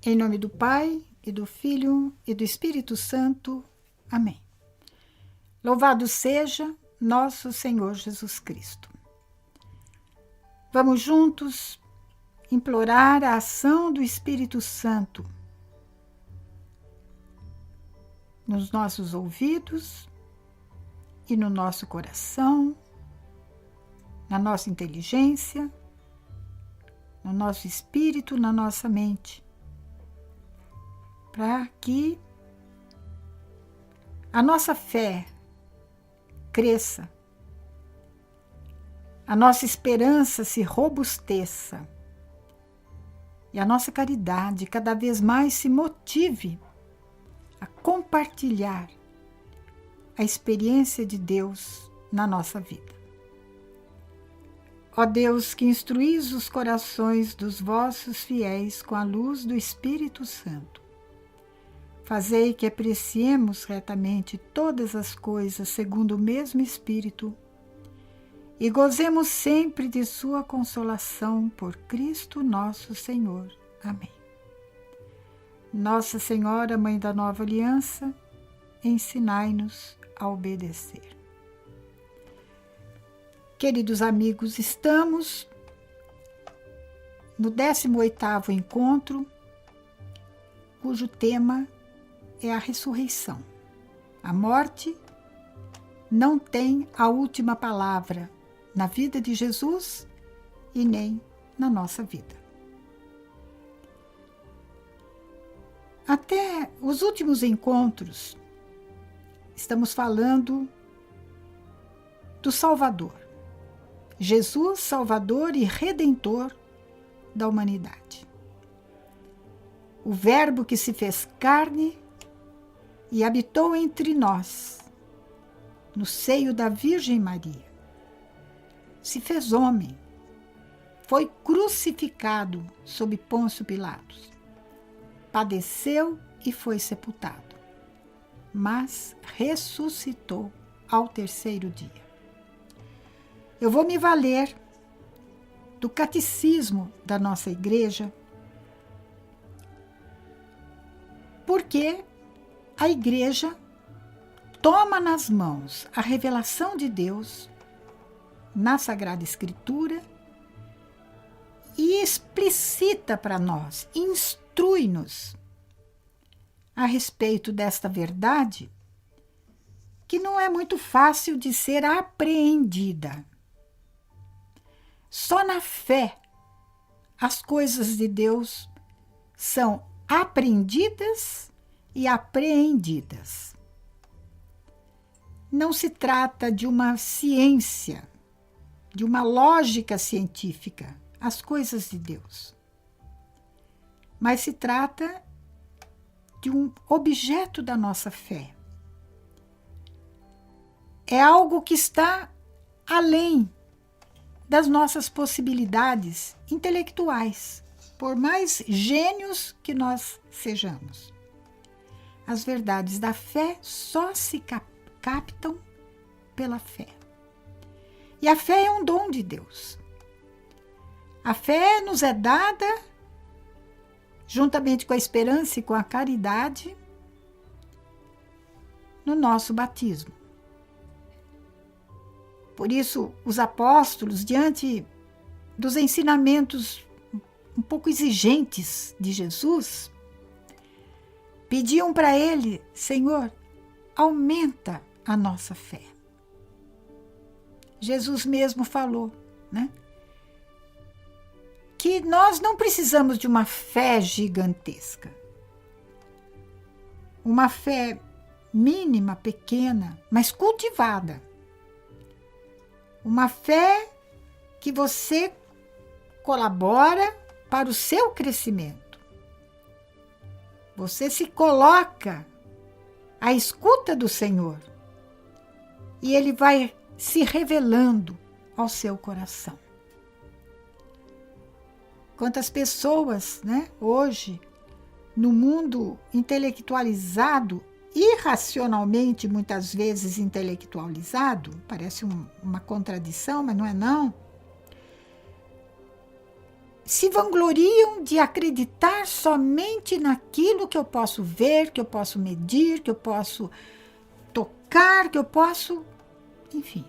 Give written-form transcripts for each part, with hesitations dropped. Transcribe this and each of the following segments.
Em nome do Pai, e do Filho, e do Espírito Santo. Amém. Louvado seja nosso Senhor Jesus Cristo. Vamos juntos implorar a ação do Espírito Santo nos nossos ouvidos e no nosso coração, na nossa inteligência, no nosso espírito, na nossa mente, para que a nossa fé cresça, a nossa esperança se robusteça e a nossa caridade cada vez mais se motive a compartilhar a experiência de Deus na nossa vida. Ó Deus, que instruís os corações dos vossos fiéis com a luz do Espírito Santo, fazei que apreciemos retamente todas as coisas segundo o mesmo Espírito e gozemos sempre de sua consolação por Cristo nosso Senhor. Amém. Nossa Senhora, Mãe da Nova Aliança, ensinai-nos a obedecer. Queridos amigos, estamos no 18º encontro, cujo tema é a ressurreição. A morte não tem a última palavra na vida de Jesus e nem na nossa vida. Até os últimos encontros, estamos falando do Salvador. Jesus, Salvador e Redentor da humanidade. O Verbo que se fez carne e habitou entre nós, no seio da Virgem Maria. Se fez homem, foi crucificado sob Pôncio Pilatos, padeceu e foi sepultado, mas ressuscitou ao terceiro dia. Eu vou me valer do catecismo da nossa igreja, porque a igreja toma nas mãos a revelação de Deus na Sagrada Escritura e explicita para nós, instrui-nos a respeito desta verdade que não é muito fácil de ser apreendida. Só na fé as coisas de Deus são apreendidas e apreendidas. Não se trata de uma ciência, de uma lógica científica, as coisas de Deus. Mas se trata de um objeto da nossa fé. É algo que está além das nossas possibilidades intelectuais, por mais gênios que nós sejamos. As verdades da fé só se captam pela fé. E a fé é um dom de Deus. A fé nos é dada, juntamente com a esperança e com a caridade, no nosso batismo. Por isso, os apóstolos, diante dos ensinamentos um pouco exigentes de Jesus, pediam para ele: Senhor, aumenta a nossa fé. Jesus mesmo falou, né, que nós não precisamos de uma fé gigantesca. Uma fé mínima, pequena, mas cultivada. Uma fé que você colabora para o seu crescimento. Você se coloca à escuta do Senhor e Ele vai se revelando ao seu coração. Quantas pessoas, né, hoje, no mundo intelectualizado, irracionalmente, muitas vezes intelectualizado, parece uma contradição, mas não é não, se vangloriam de acreditar somente naquilo que eu posso ver, que eu posso medir, que eu posso tocar, que eu posso... Enfim,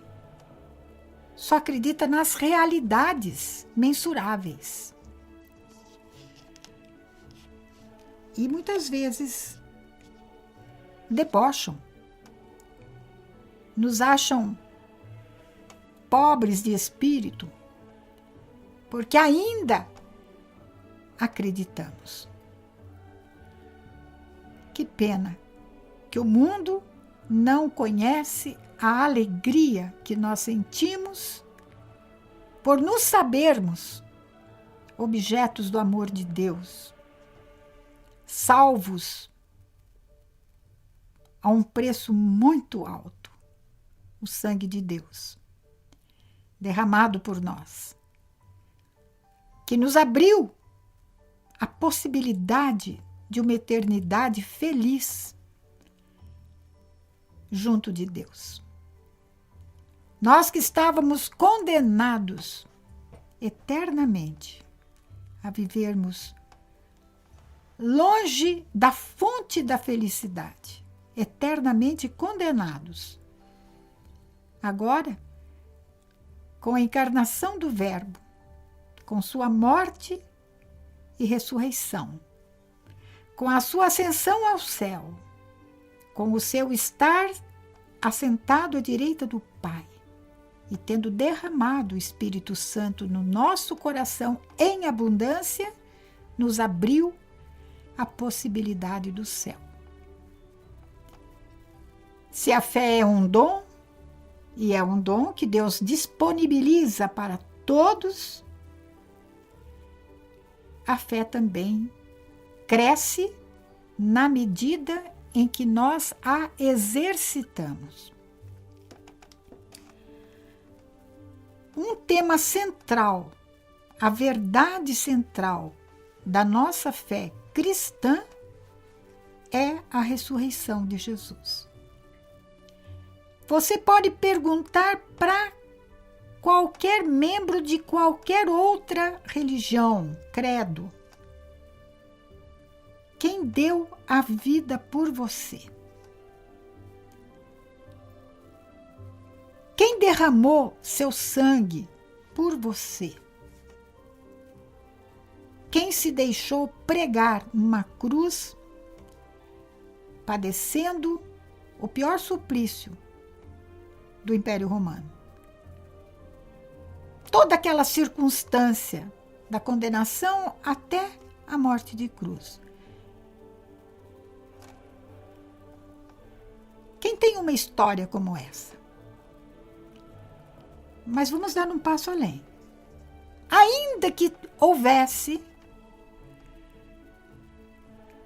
só acredita nas realidades mensuráveis. E muitas vezes debocham, nos acham pobres de espírito, porque ainda acreditamos. Que pena que o mundo não conhece a alegria que nós sentimos por nos sabermos objetos do amor de Deus, salvos a um preço muito alto, o sangue de Deus, derramado por nós, que nos abriu a possibilidade de uma eternidade feliz junto de Deus. Nós que estávamos condenados eternamente a vivermos longe da fonte da felicidade, eternamente condenados. Agora, com a encarnação do Verbo, com sua morte e ressurreição, com a sua ascensão ao céu, com o seu estar assentado à direita do Pai e tendo derramado o Espírito Santo no nosso coração em abundância, nos abriu a possibilidade do céu. Se a fé é um dom, e é um dom que Deus disponibiliza para todos, a fé também cresce na medida em que nós a exercitamos. Um tema central, a verdade central da nossa fé cristã é a ressurreição de Jesus. Você pode perguntar para qualquer membro de qualquer outra religião, credo, quem deu a vida por você? Quem derramou seu sangue por você? Quem se deixou pregar numa cruz, padecendo o pior suplício do Império Romano? Toda aquela circunstância da condenação até a morte de cruz. Quem tem uma história como essa? Mas vamos dar um passo além. Ainda que houvesse,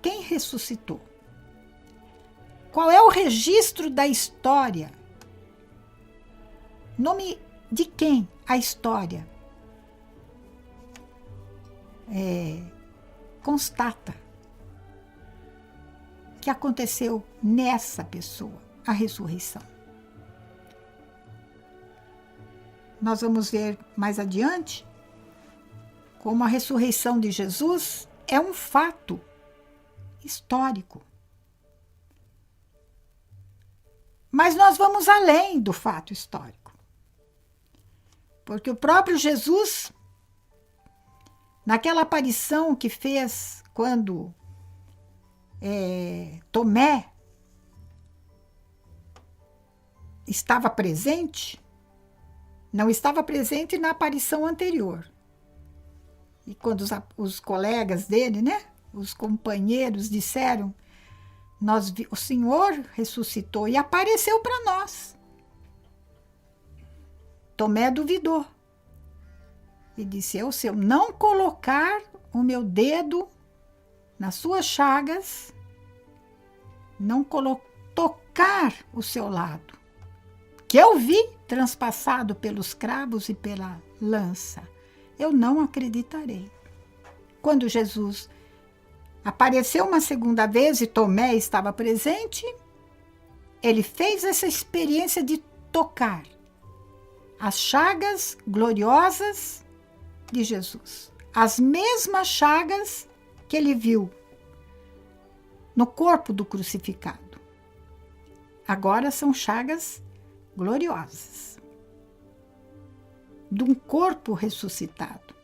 quem ressuscitou? Qual é o registro da história? Nome de quem a história constata que aconteceu nessa pessoa a ressurreição? Nós vamos ver mais adiante como a ressurreição de Jesus é um fato histórico. Mas nós vamos além do fato histórico. Porque o próprio Jesus, naquela aparição que fez quando Tomé estava presente, não estava presente na aparição anterior. E quando os colegas dele, os companheiros disseram, o Senhor ressuscitou e apareceu para nós. Tomé duvidou e disse, se eu não colocar o meu dedo nas suas chagas, não tocar o seu lado, que eu vi transpassado pelos cravos e pela lança, eu não acreditarei. Quando Jesus apareceu uma segunda vez e Tomé estava presente, ele fez essa experiência de tocar as chagas gloriosas de Jesus, as mesmas chagas que ele viu no corpo do crucificado. Agora são chagas gloriosas de um corpo ressuscitado.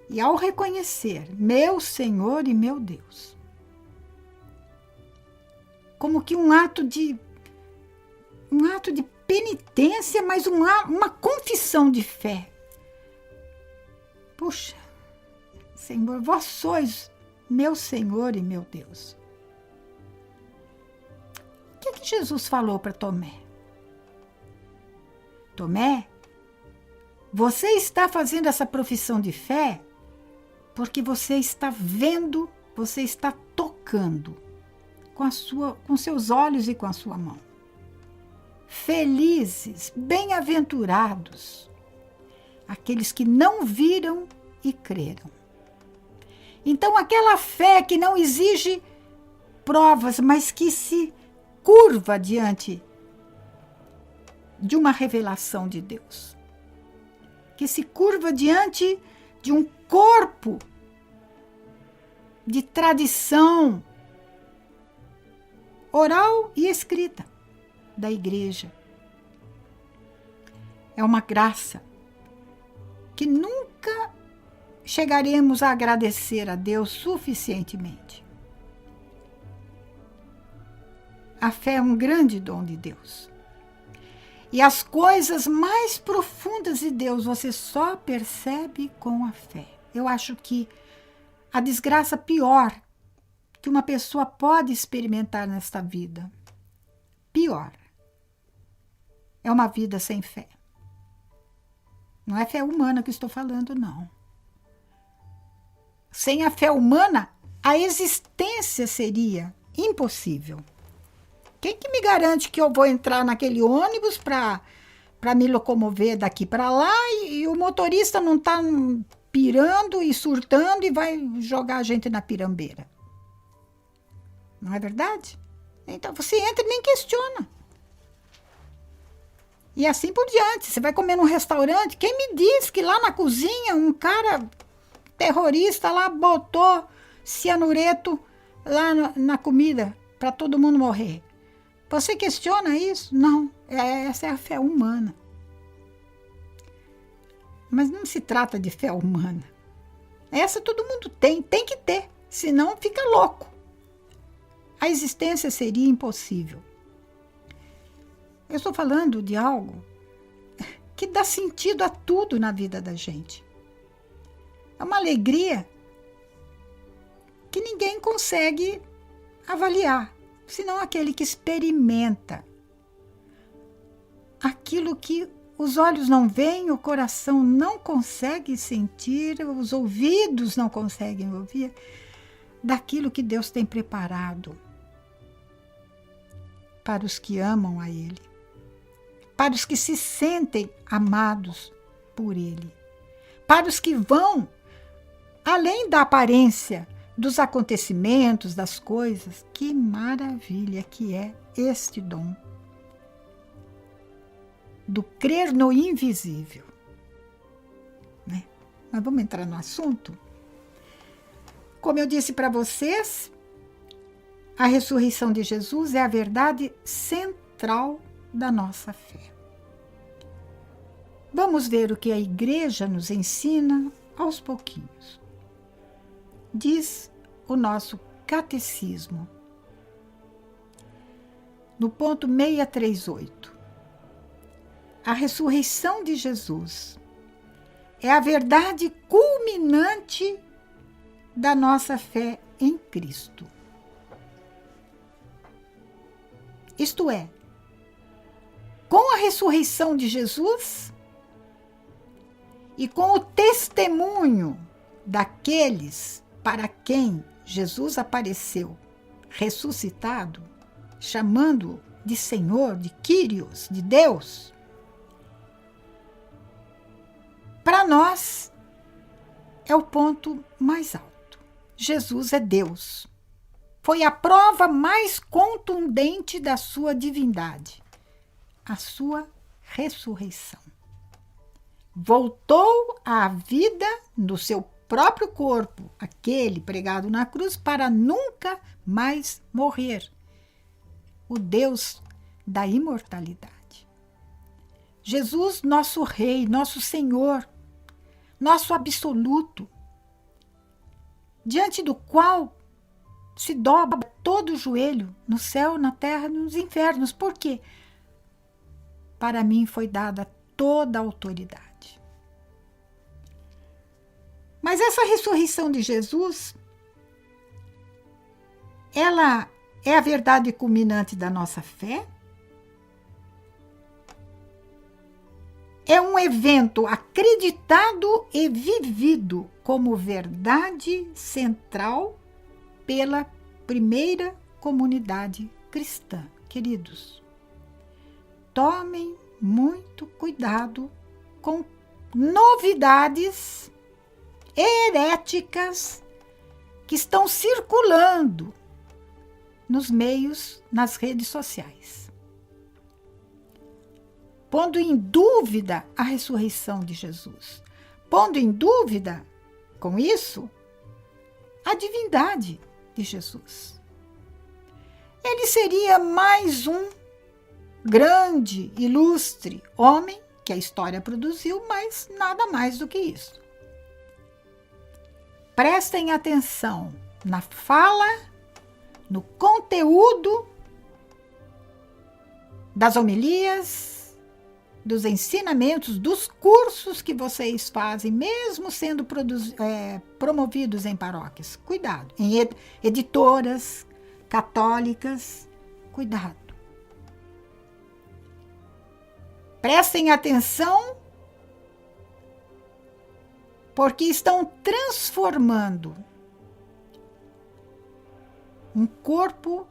E ao reconhecer meu Senhor e meu Deus, como que um ato de penitência, mas uma confissão de fé. Puxa, Senhor, vós sois meu Senhor e meu Deus. O que Jesus falou para Tomé? Tomé, você está fazendo essa profissão de fé porque você está vendo, você está tocando com seus olhos e com a sua mão. Felizes, bem-aventurados, aqueles que não viram e creram. Então, aquela fé que não exige provas, mas que se curva diante de uma revelação de Deus, que se curva diante de um corpo de tradição oral e escrita da igreja. É uma graça que nunca chegaremos a agradecer a Deus suficientemente. A fé é um grande dom de Deus. E as coisas mais profundas de Deus você só percebe com a fé. Eu acho que a desgraça pior que uma pessoa pode experimentar nesta vida, pior, é uma vida sem fé. Não é fé humana que estou falando, não. Sem a fé humana, a existência seria impossível. Quem que me garante que eu vou entrar naquele ônibus para me locomover daqui para lá e o motorista não está pirando e surtando e vai jogar a gente na pirambeira? Não é verdade? Então você entra e nem questiona. E assim por diante. Você vai comer num restaurante, quem me diz que lá na cozinha um cara terrorista lá botou cianureto lá na comida para todo mundo morrer? Você questiona isso? Não, essa é a fé humana. Mas não se trata de fé humana. Essa todo mundo tem que ter, senão fica louco. A existência seria impossível. Eu estou falando de algo que dá sentido a tudo na vida da gente. É uma alegria que ninguém consegue avaliar, senão aquele que experimenta. Aquilo que os olhos não veem, o coração não consegue sentir, os ouvidos não conseguem ouvir, daquilo que Deus tem preparado para os que amam a Ele, para os que se sentem amados por Ele, para os que vão além da aparência, dos acontecimentos, das coisas. Que maravilha que é este dom do crer no invisível, né? Mas vamos entrar no assunto? Como eu disse para vocês, a ressurreição de Jesus é a verdade central da nossa fé. Vamos ver o que a igreja nos ensina aos pouquinhos. Diz o nosso catecismo, no ponto 638. A ressurreição de Jesus é a verdade culminante da nossa fé em Cristo. Isto é, com a ressurreição de Jesus e com o testemunho daqueles para quem Jesus apareceu ressuscitado, chamando-o de Senhor, de Kyrios, de Deus, para nós é o ponto mais alto. Jesus é Deus. Foi a prova mais contundente da sua divindade, a sua ressurreição. voltou à vida no seu próprio corpo, aquele pregado na cruz, para nunca mais morrer. O Deus da imortalidade. Jesus, nosso Rei, nosso Senhor, nosso absoluto, diante do qual se dobra todo o joelho, no céu, na terra, nos infernos. Por quê? Para mim foi dada toda a autoridade. Mas essa ressurreição de Jesus, ela é a verdade culminante da nossa fé? É um evento acreditado e vivido como verdade central pela primeira comunidade cristã. Queridos, tomem muito cuidado com novidades heréticas que estão circulando nos meios, nas redes sociais, pondo em dúvida a ressurreição de Jesus, pondo em dúvida, com isso, a divindade de Jesus. Ele seria mais um grande, ilustre homem que a história produziu, mas nada mais do que isso. Prestem atenção na fala, no conteúdo das homilias, dos ensinamentos, dos cursos que vocês fazem, mesmo sendo promovidos em paróquias. Cuidado. Em editoras católicas, cuidado. Prestem atenção, porque estão transformando um corpo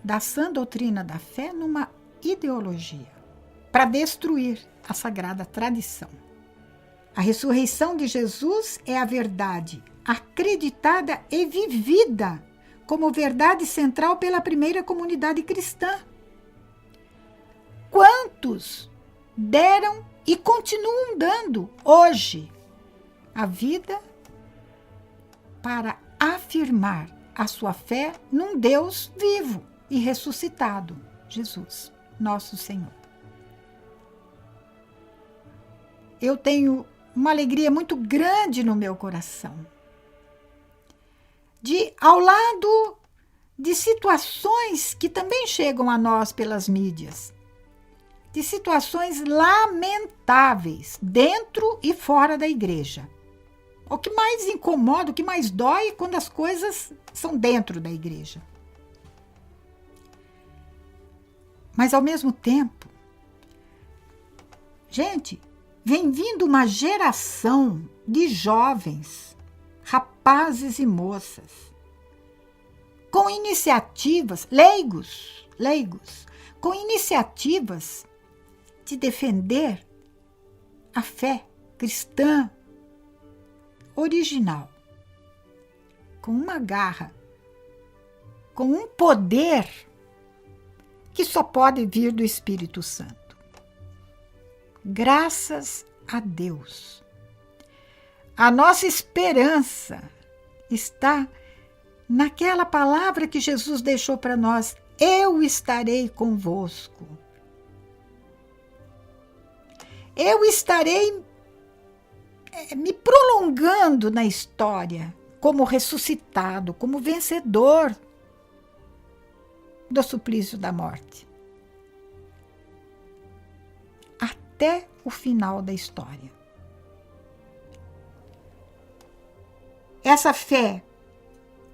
da sã doutrina da fé numa ideologia para destruir a sagrada tradição. A ressurreição de Jesus é a verdade acreditada e vivida como verdade central pela primeira comunidade cristã. Quantos deram e continuam dando hoje a vida para afirmar a sua fé num Deus vivo e ressuscitado, Jesus, nosso Senhor. Eu tenho uma alegria muito grande no meu coração de, ao lado de situações que também chegam a nós pelas mídias, de situações lamentáveis dentro e fora da igreja. O que mais incomoda, o que mais dói é quando as coisas são dentro da igreja. Mas, ao mesmo tempo, gente, vem vindo uma geração de jovens, rapazes e moças, com iniciativas, leigos, com iniciativas de defender a fé cristã original, com uma garra, com um poder que só pode vir do Espírito Santo. Graças a Deus. A nossa esperança está naquela palavra que Jesus deixou para nós: eu estarei convosco. Eu estarei me prolongando na história como ressuscitado, como vencedor do suplício da morte, até o final da história. Essa fé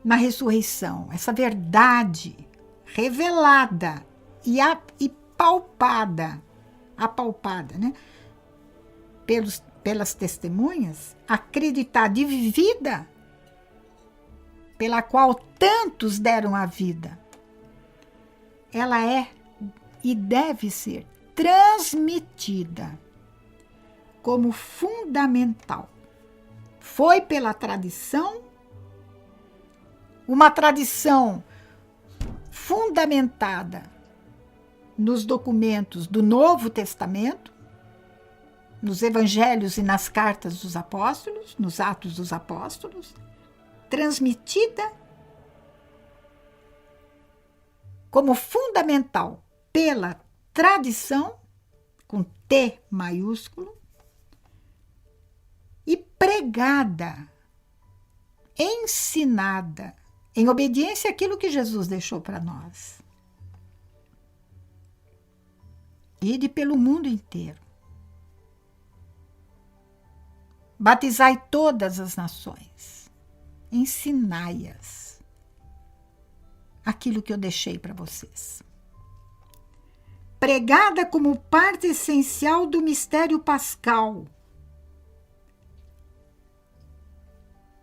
na ressurreição, essa verdade revelada e apalpada, né? Pelas testemunhas, acreditada e vivida, pela qual tantos deram a vida, ela é e deve ser transmitida como fundamental. Foi pela tradição, uma tradição fundamentada nos documentos do Novo Testamento, nos evangelhos e nas cartas dos apóstolos, nos Atos dos Apóstolos, transmitida como fundamental pela tradição, com T maiúsculo, e pregada, ensinada, em obediência àquilo que Jesus deixou para nós. Ide pelo mundo inteiro. Batizai todas as nações. Ensinai-as aquilo que eu deixei para vocês. Pregada como parte essencial do mistério pascal.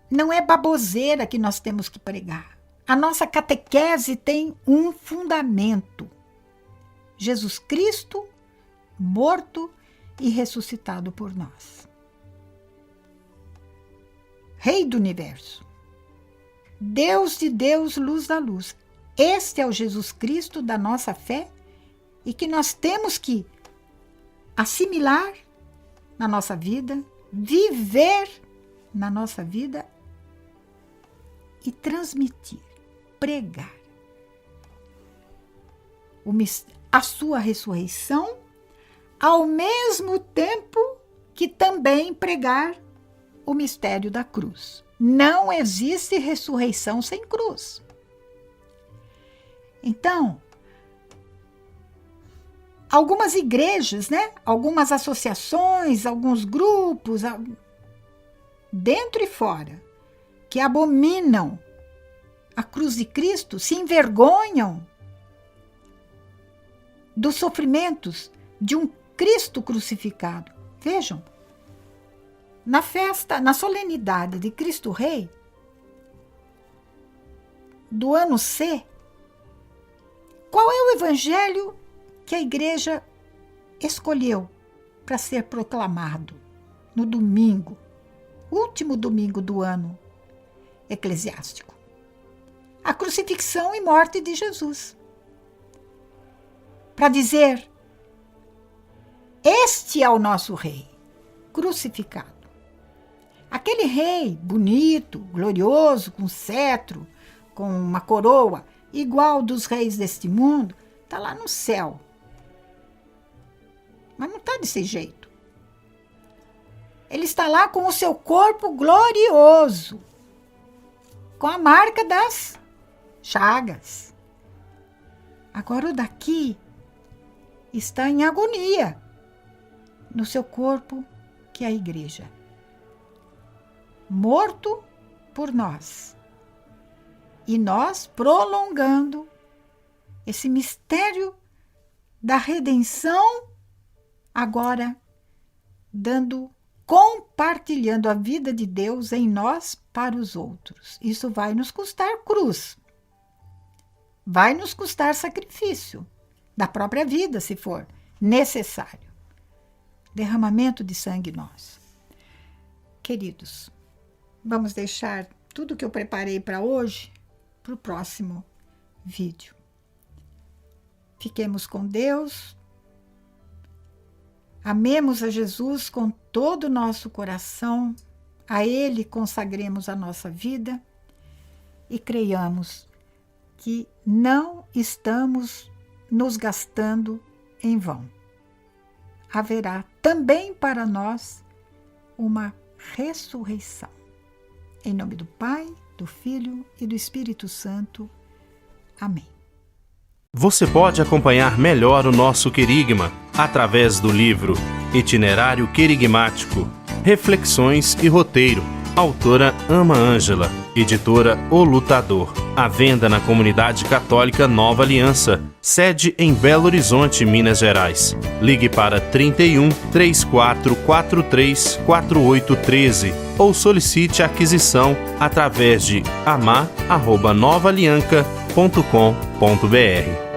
Não é baboseira que nós temos que pregar. A nossa catequese tem um fundamento. Jesus Cristo, morto e ressuscitado por nós. Rei do universo. Deus de Deus, luz da luz. Este é o Jesus Cristo da nossa fé e que nós temos que assimilar na nossa vida, viver na nossa vida e transmitir, pregar a sua ressurreição, ao mesmo tempo que também pregar o mistério da cruz. Não existe ressurreição sem cruz. Então, algumas igrejas, algumas associações, alguns grupos, dentro e fora, que abominam a cruz de Cristo, se envergonham dos sofrimentos de um Cristo crucificado. Vejam, na festa, na solenidade de Cristo Rei, do ano C, qual é o evangelho que a igreja escolheu para ser proclamado no domingo, último domingo do ano eclesiástico? A crucifixão e morte de Jesus. Para dizer, este é o nosso rei, crucificado. Aquele rei bonito, glorioso, com cetro, com uma coroa, igual dos reis deste mundo, está lá no céu. Mas não está desse jeito. Ele está lá com o seu corpo glorioso, com a marca das chagas. Agora o daqui está em agonia no seu corpo, que é a igreja. Morto por nós. E nós prolongando esse mistério da redenção, agora compartilhando a vida de Deus em nós para os outros. Isso vai nos custar cruz. Vai nos custar sacrifício da própria vida, se for necessário. Derramamento de sangue nosso. Queridos, vamos deixar tudo que eu preparei para hoje para o próximo vídeo. Fiquemos com Deus. Amemos a Jesus com todo o nosso coração. A Ele consagremos a nossa vida e creiamos que não estamos nos gastando em vão. Haverá também para nós uma ressurreição. Em nome do Pai, do Filho e do Espírito Santo. Amém. Você pode acompanhar melhor o nosso querigma através do livro Itinerário Querigmático, Reflexões e Roteiro, autora Ama Ângela, editora O Lutador. À venda na Comunidade Católica Nova Aliança, sede em Belo Horizonte, Minas Gerais. Ligue para 31 3443 4813 ou solicite a aquisição através de amar@novaalianca.com.br.